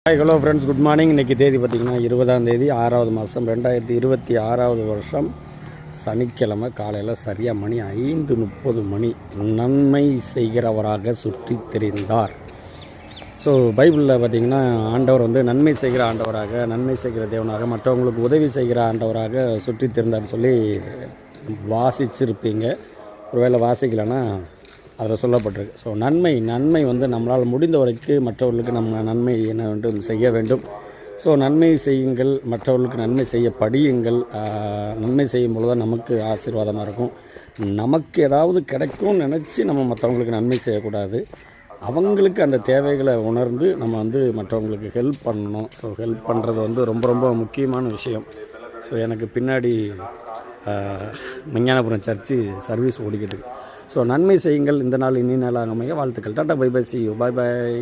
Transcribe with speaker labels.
Speaker 1: Hi hello friends, good morning. இன்றைக்கி தேதி பார்த்திங்கன்னா 20ஆம் தேதி 6வது மாதம் 2026வது வருஷம் சனிக்கிழமை காலையில் சரியாக மணி 5:30 மணி. நன்மை செய்கிறவராக சுற்றி தெரிந்தார். ஸோ பைபிளில் பார்த்திங்கன்னா ஆண்டவர் நன்மை செய்கிற ஆண்டவராக, நன்மை செய்கிற தேவனாக, மற்றவங்களுக்கு உதவி செய்கிற ஆண்டவராக சுற்றி தெரிந்தார் சொல்லி வாசிச்சிருப்பீங்க. ஒருவேளை வாசிக்கலைன்னா அதில் சொல்லப்பட்டிருக்கு. ஸோ நன்மை நம்மளால் முடிந்த வரைக்கும் மற்றவர்களுக்கு நம்ம நன்மை என்ன வேண்டும் செய்ய வேண்டும். ஸோ நன்மை செய்யுங்கள், மற்றவர்களுக்கு நன்மை செய்ய படியுங்கள். நன்மை செய்யும் பொழுது தான் நமக்கு ஆசீர்வாதமாக இருக்கும். நமக்கு ஏதாவது கிடைக்கும்னு நினச்சி நம்ம மற்றவங்களுக்கு நன்மை செய்யக்கூடாது. அவங்களுக்கு அந்த தேவைகளை உணர்ந்து நம்ம மற்றவங்களுக்கு ஹெல்ப் பண்ணணும். ஸோ ஹெல்ப் பண்ணுறது ரொம்ப ரொம்ப முக்கியமான விஷயம். ஸோ எனக்கு பின்னாடி விஞ்ஞானபுரம் சர்ச்சு சர்வீஸ் ஓடிக்கிட்டு. ஸோ நன்மை செய்யுங்கள். இந்த நாள் இனி நாளாக அமைய வாழ்த்துக்கள். Tata bye bye, see you, bye bye.